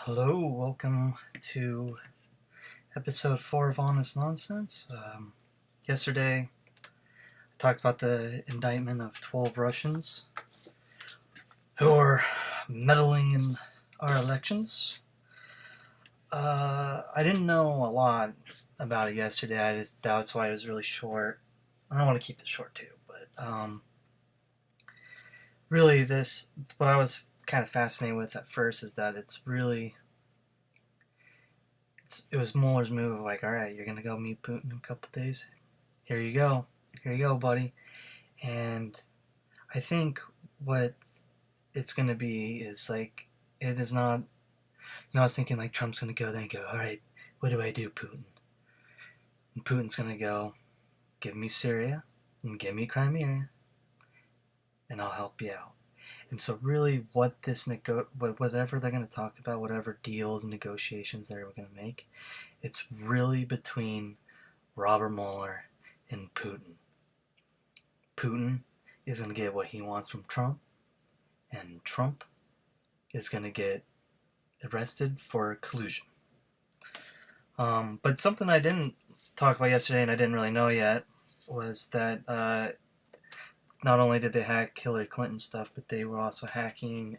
Hello, welcome to episode 4 of Honest Nonsense. Yesterday, I talked about the indictment of 12 Russians who are meddling in our elections. I didn't know a lot about it yesterday. That's why it was really short. I don't want to keep it short too, but really, what I was kind of fascinated with at first is that it was Mueller's move of like, all right, you're gonna go meet Putin in a couple days. Here you go, buddy. And I think what it's gonna be is like, it is not. I was thinking like Trump's gonna go there and go, all right, what do I do, Putin? And Putin's gonna go, give me Syria and give me Crimea, and I'll help you out. And so really whatever they're going to talk about, whatever deals and negotiations they're going to make, it's really between Robert Mueller and Putin. Putin is going to get what he wants from Trump, and Trump is going to get arrested for collusion. But something I didn't talk about yesterday and I didn't really know yet was that not only did they hack Hillary Clinton stuff, but they were also hacking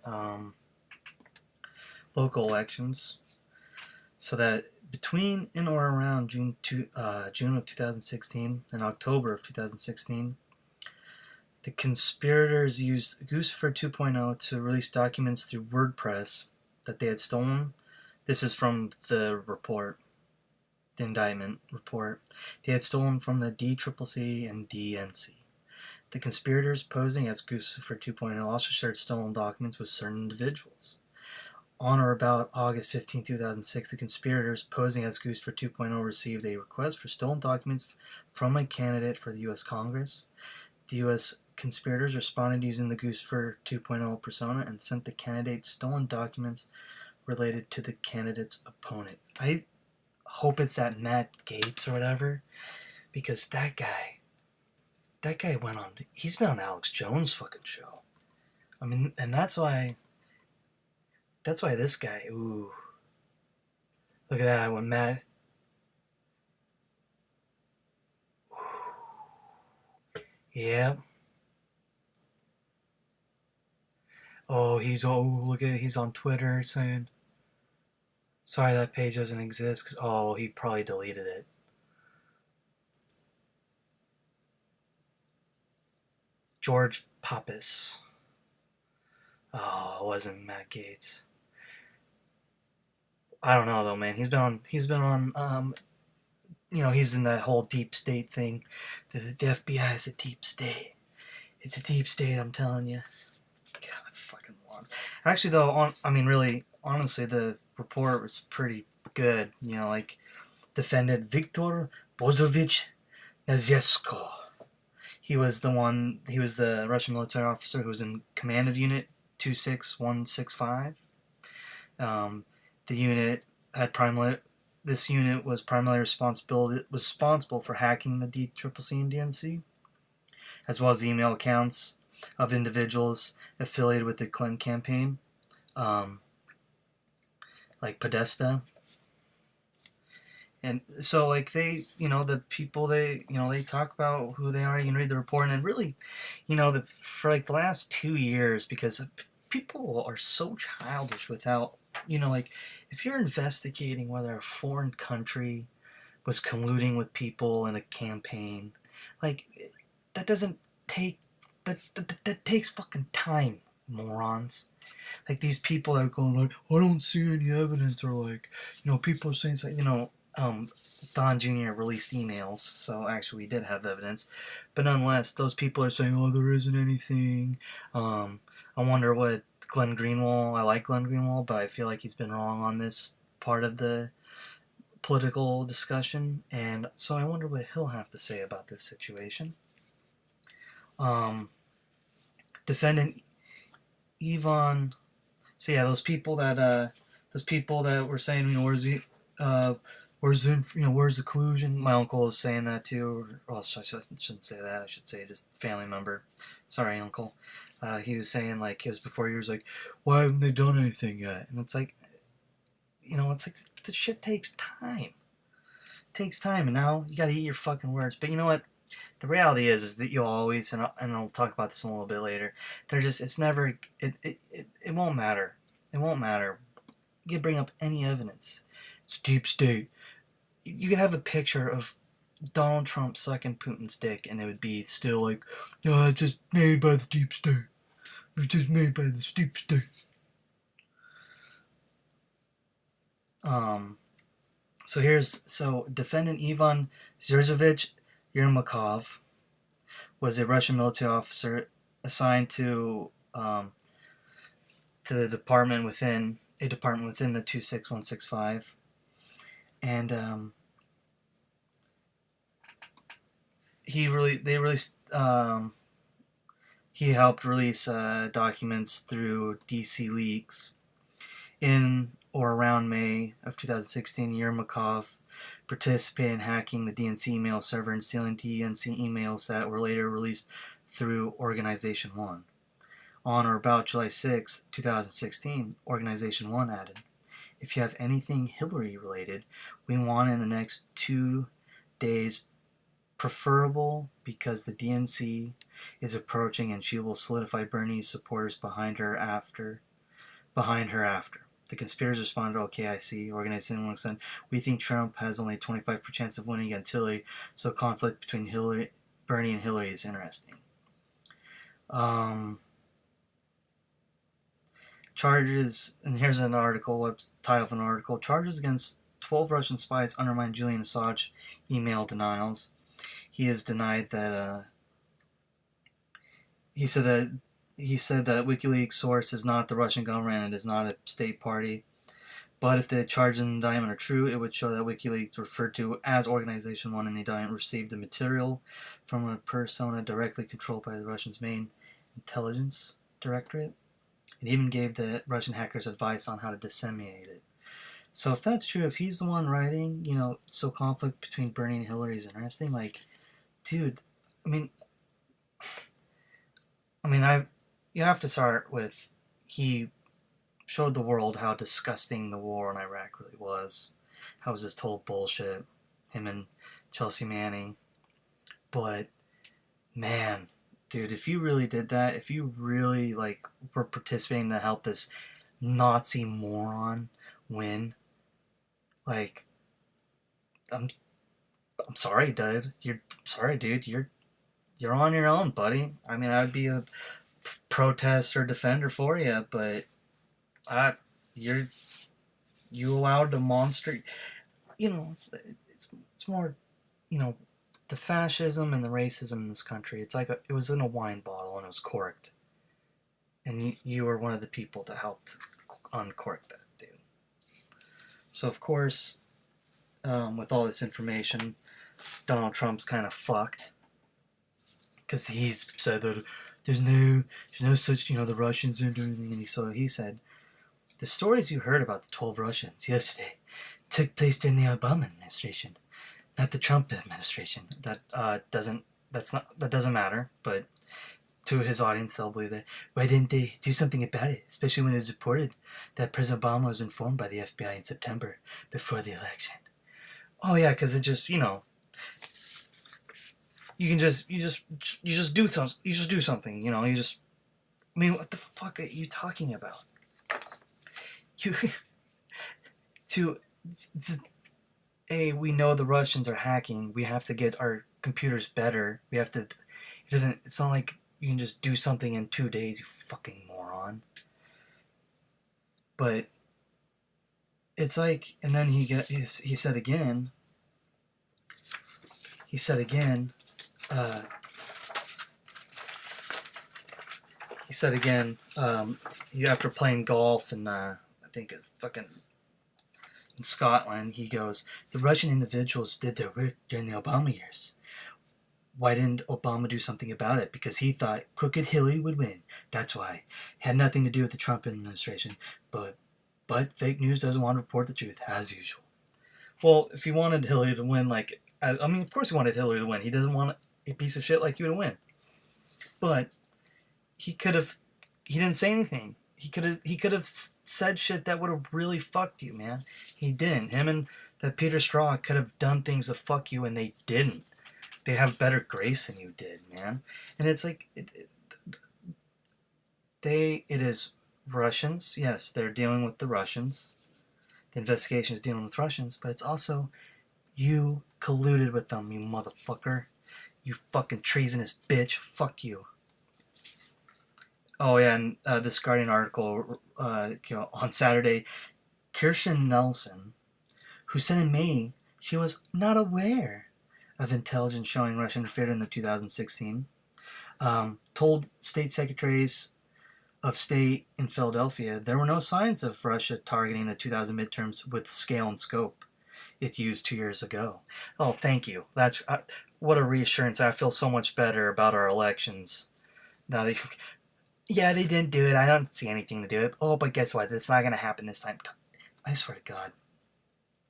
local elections. So that between in or around June of 2016 and October of 2016, the conspirators used Lucifer 2.0 to release documents through WordPress that they had stolen. This is from the report, the indictment report. They had stolen from the DCCC and DNC. The conspirators posing as Lucifer 2.0 also shared stolen documents with certain individuals. On or about August 15, 2006, the conspirators posing as Lucifer 2.0 received a request for stolen documents from a candidate for the U.S. Congress. The U.S. conspirators responded using the Lucifer 2.0 persona and sent the candidate stolen documents related to the candidate's opponent. I hope it's that Matt Gaetz or whatever, because that guy he's been on Alex Jones' fucking show. I mean, and that's why this guy, ooh. Look at that, when Matt, ooh. Yep. Oh, look at it, he's on Twitter saying, sorry that page doesn't exist, because, he probably deleted it. George Pappas. Oh, it wasn't Matt Gaetz. I don't know though, man. He's been on he's in that whole deep state thing. The FBI is a deep state. It's a deep state, I'm telling you. God, fucking wands. Actually though, really, honestly, the report was pretty good. Defendant Viktor Bozovich Nezhevsko. He was the Russian military officer who was in command of Unit 26165. This unit was primarily responsible for hacking the DCCC and DNC, as well as email accounts of individuals affiliated with the Clinton campaign, like Podesta. And so, the people, they talk about who they are. You can read the report, and really, for the last 2 years, because people are so childish without, if you're investigating whether a foreign country was colluding with people in a campaign, that doesn't take, that takes fucking time, morons. These people that are going I don't see any evidence, or people are saying something, Don Jr. released emails, so actually we did have evidence. But nonetheless, those people are saying, there isn't anything. I wonder what I like Glenn Greenwald, but I feel like he's been wrong on this part of the political discussion, and so I wonder what he'll have to say about this situation. Defendant Ivan. So yeah, those people that were saying, where's the collusion? My uncle was saying that too. I shouldn't say that. I should say just family member. Sorry, uncle. He was saying, it was before he was like, why haven't they done anything yet? And it's like, it's like the shit takes time. It takes time, and now you gotta eat your fucking words. But you know what? The reality is that you'll always, and I'll talk about this a little bit later. It's never, it won't matter. It won't matter. You can bring up any evidence. It's deep state. You could have a picture of Donald Trump sucking Putin's dick, and it would be still like, oh, it's just made by the deep state. It was just made by the deep state. So defendant Ivan Zerzovich Yermakov was a Russian military officer assigned to the department within the 26165, and he helped release documents through DC leaks. In or around May of 2016, Yermakov participated in hacking the DNC email server and stealing DNC emails that were later released through Organization 1. On or about July 6, 2016, Organization 1 added, "If you have anything Hillary related, we want in the next 2 days, preferable because the DNC is approaching and she will solidify Bernie's supporters behind her after. The conspirators responded, okay, I see. Organization 1 said, we think Trump has only a 25% chance of winning against Hillary, so conflict between Bernie and Hillary is interesting." Charges, and here's an article, title of an article, charges against 12 Russian spies undermine Julian Assange email denials. He has denied that, he said that WikiLeaks source is not the Russian government and is not a state party. But if the charges and indictment are true, it would show that WikiLeaks, referred to as Organization 1 in the indictment, received the material from a persona directly controlled by the Russians' main intelligence directorate. It even gave the Russian hackers advice on how to disseminate it. So if that's true, if he's the one writing, so conflict between Bernie and Hillary is interesting, like, dude, you have to start with, he showed the world how disgusting the war in Iraq really was. How it was this total bullshit. Him and Chelsea Manning. But, man, dude, if you really did that, if you really, were participating to help this Nazi moron win, I'm sorry, dude. You're on your own, buddy. I would be a protest or defender for you, but you allowed the monster. It's more, the fascism and the racism in this country. It's like it was in a wine bottle and it was corked, and you were one of the people that helped uncork that, dude. So of course, with all this information, Donald Trump's kind of fucked because he's said that there's no such, the Russians aren't doing anything. And he said, the stories you heard about the 12 Russians yesterday took place during the Obama administration, not the Trump administration. That doesn't matter, but to his audience, they'll believe that. Why didn't they do something about it? Especially when it was reported that President Obama was informed by the FBI in September before the election. Oh yeah, because it just, you just do something. You just do something. What the fuck are you talking about? We know the Russians are hacking. We have to get our computers better. It's not like you can just do something in 2 days, you fucking moron. But it's like, and then he said again, after playing golf and I think it's fucking in Scotland, he goes, the Russian individuals did their work during the Obama years. Why didn't Obama do something about it? Because he thought crooked Hillary would win. That's why. It had nothing to do with the Trump administration. But fake news doesn't want to report the truth, as usual. Well, if he wanted Hillary to win, of course he wanted Hillary to win. He doesn't want a piece of shit like you to win. But he didn't say anything. He could have said shit that would have really fucked you, man. He didn't. Him and that Peter Straw could have done things to fuck you, and they didn't. They have better grace than you did, man. And it's like it is Russians. Yes, they're dealing with the Russians. The investigation is dealing with Russians, but it's also you colluded with them, you motherfucker. You fucking treasonous bitch. Fuck you. Oh yeah, and this Guardian article on Saturday, Kirstjen Nielsen, who said in May she was not aware of intelligence showing Russia interfered in the 2016, told state secretaries of state in Philadelphia there were no signs of Russia targeting the 2000 midterms with scale and scope it used 2 years ago. Oh, thank you. That's what a reassurance. I feel so much better about our elections. Now they didn't do it. I don't see anything to do it. Oh, but guess what? It's not going to happen this time. I swear to God.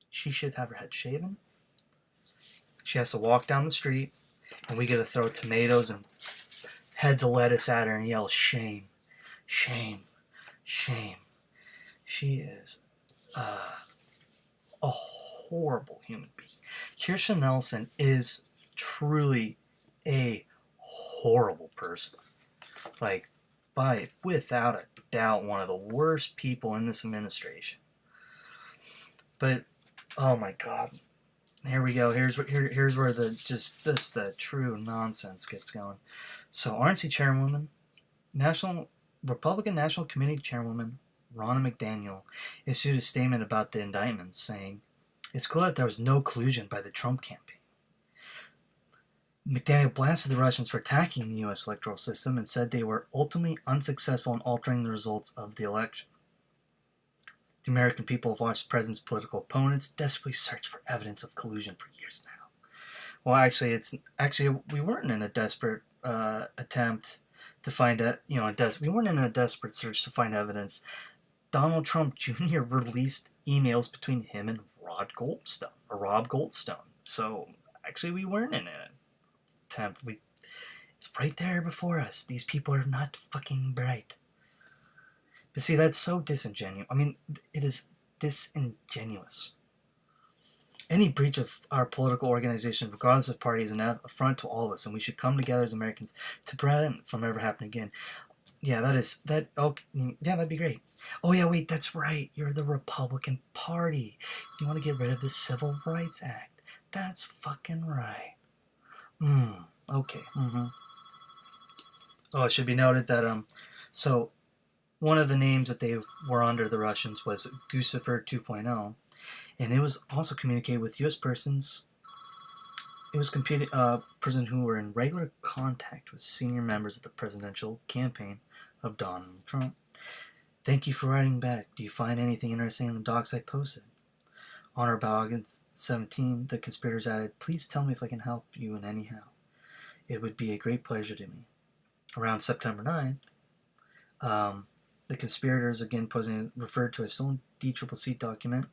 She should have her head shaven. She has to walk down the street, and we get to throw tomatoes and heads of lettuce at her and yell, shame, shame, shame. She is a horrible human being. Kirstjen Nielsen is truly a horrible person. Like, without a doubt, one of the worst people in this administration. But, oh my God. Here we go. Here's where the true nonsense gets going. So, RNC chairwoman, Republican National Committee chairwoman Ronna McDaniel issued a statement about the indictments, saying, "It's clear that there was no collusion by the Trump campaign." McDaniel blasted the Russians for attacking the U.S. electoral system and said they were ultimately unsuccessful in altering the results of the election. The American people have watched the president's political opponents desperately search for evidence of collusion for years now. Well, actually, we weren't in a desperate attempt to find it. We weren't in a desperate search to find evidence. Donald Trump Jr. released emails between him and Rob Goldstone. So actually, we weren't in an attempt. It's right there before us. These people are not fucking bright. But see, that's so disingenuous. I mean, it is disingenuous. Any breach of our political organization, regardless of party, is an affront to all of us, and we should come together as Americans to prevent from ever happening again. Yeah, that'd be great. Oh yeah, wait, that's right. You're the Republican Party. You want to get rid of the Civil Rights Act. That's fucking right. Okay. Oh, it should be noted that so one of the names that they were under, the Russians, was Guccifer 2.0, and it was also communicated with U.S. persons. It was persons who were in regular contact with senior members of the presidential campaign of Donald Trump. Thank you for writing back. Do you find anything interesting in the docs I posted? On or about August 17, the conspirators added, "Please tell me if I can help you in any how. It would be a great pleasure to me." Around September 9th, the conspirators, again referred to a stolen DCCC document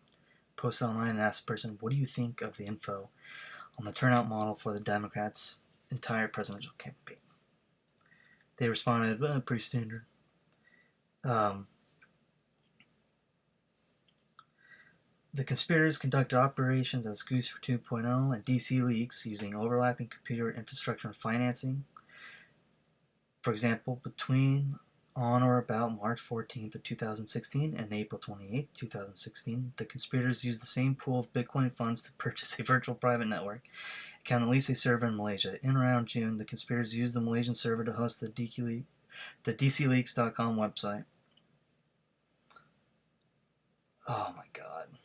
posted online and asked the person, "What do you think of the info on the turnout model for the Democrats' entire presidential campaign?" They responded, "Pretty standard." The conspirators conducted operations as Goose for 2.0 and DC leaks using overlapping computer infrastructure and financing. For example, between on or about March 14th of 2016 and April 28th, 2016, the conspirators used the same pool of Bitcoin funds to purchase a virtual private network, account at least a server in Malaysia. In around June, the conspirators used the Malaysian server to host the DCleaks.com website. Oh my God.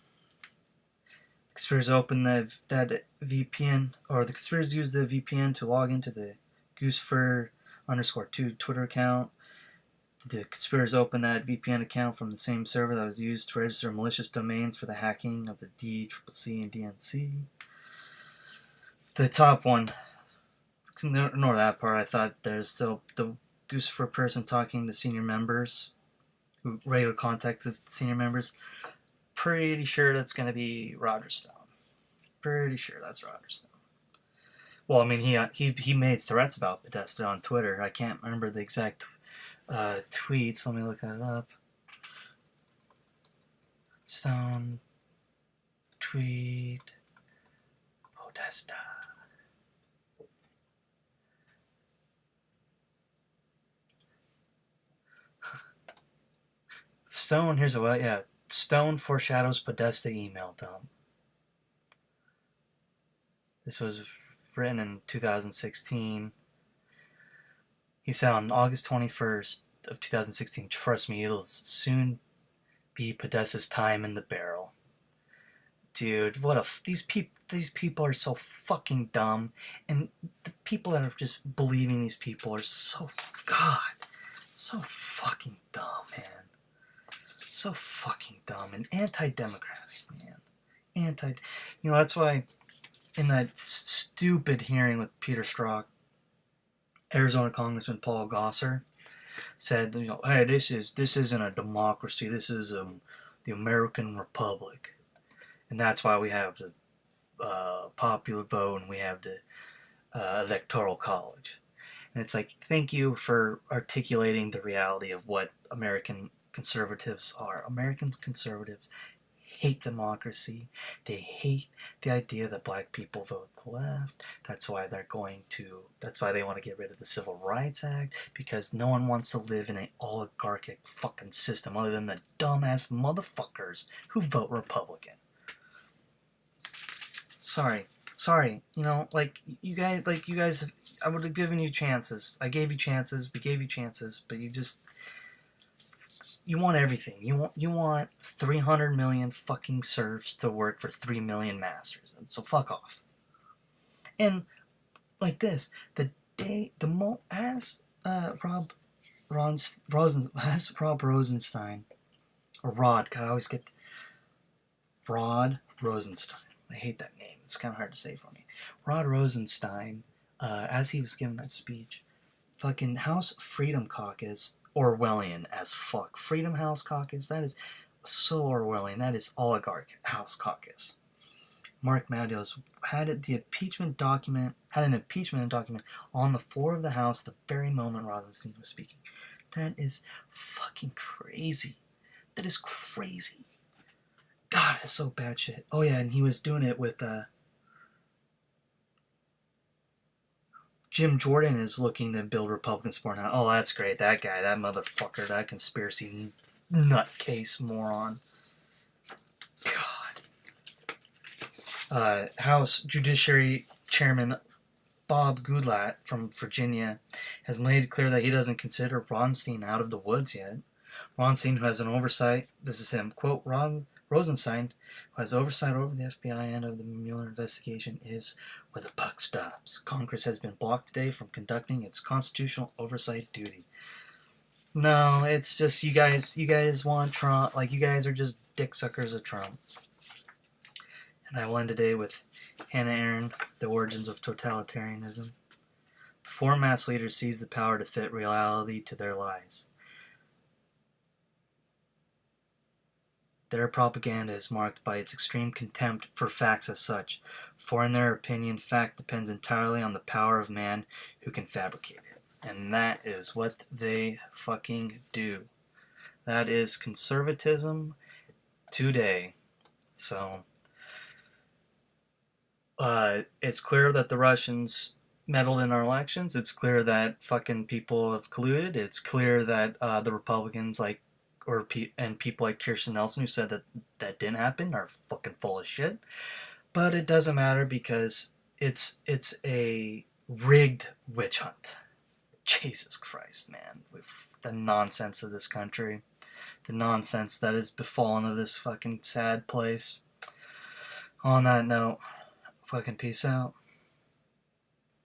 The conspirators opened that VPN, or the conspirators used the VPN to log into the Goosefer_2 Twitter account. The conspirators opened that VPN account from the same server that was used to register malicious domains for the hacking of the DCCC and DNC. The top one, ignore that part. I thought there's still the Goosefer person talking to senior members, who regular contact with senior members. Pretty sure that's going to be Roger Stone. Pretty sure that's Roger Stone. Well, I mean, he made threats about Podesta on Twitter. I can't remember the exact tweets. Let me look that up. Stone tweet Podesta. Stone, here's a what? Yeah, Stone foreshadows Podesta email dump. This was written in 2016. He said on August 21st of 2016, "Trust me, it'll soon be Podesta's time in the barrel." Dude, what a these people are so fucking dumb, and the people that are just believing these people are so so fucking dumb, man. So fucking dumb and anti-democratic, man. That's why in that stupid hearing with Peter Strzok, Arizona Congressman Paul Gosar said, hey, this isn't a democracy. This is the American Republic, and that's why we have the popular vote and we have the electoral college. And it's like, thank you for articulating the reality of what American conservatives are. American conservatives hate democracy. They hate the idea that black people vote the left. That's why they want to get rid of the Civil Rights Act, because no one wants to live in an oligarchic fucking system other than the dumbass motherfuckers who vote Republican. Sorry. You guys, I would have given you chances. We gave you chances, but you want everything. You want 300 million fucking serfs to work for 3 million masters. So fuck off. And like this, Rob Rosenstein, or Rod, God, I always get Rod Rosenstein. I hate that name. It's kind of hard to say for me. Rod Rosenstein, as he was giving that speech, fucking House Freedom Caucus, Orwellian as fuck. Freedom House Caucus, that is so Orwellian. That is oligarch House Caucus. Mark Meadows had an impeachment document on the floor of the House the very moment Rosenstein was speaking. That is fucking crazy. That is crazy. God, it's so bad shit. Oh yeah, and he was doing it with Jim Jordan is looking to build Republican support now. Oh, that's great. That guy, that motherfucker, that conspiracy nutcase moron. God. House Judiciary Chairman Bob Goodlatte from Virginia has made it clear that he doesn't consider Rosenstein out of the woods yet. Rosenstein, who has an oversight, this is him, quote, Rosenstein, who has oversight over the FBI and of the Mueller investigation, is where the buck stops. Congress has been blocked today from conducting its constitutional oversight duty. No, it's just you guys want Trump. Like, you guys are just dick suckers of Trump. And I will end today with Hannah Arendt, The Origins of Totalitarianism. Before mass leaders seize the power to fit reality to their lies, their propaganda is marked by its extreme contempt for facts as such, for in their opinion, fact depends entirely on the power of man who can fabricate it. And that is what they fucking do. That is conservatism today. So, it's clear that the Russians meddled in our elections. It's clear that fucking people have colluded. It's clear that the Republicans, and people like Kirstjen Nielsen, who said that didn't happen, are fucking full of shit. But it doesn't matter, because it's a rigged witch hunt. Jesus Christ, man. With the nonsense of this country. The nonsense that has befallen of this fucking sad place. On that note, fucking peace out.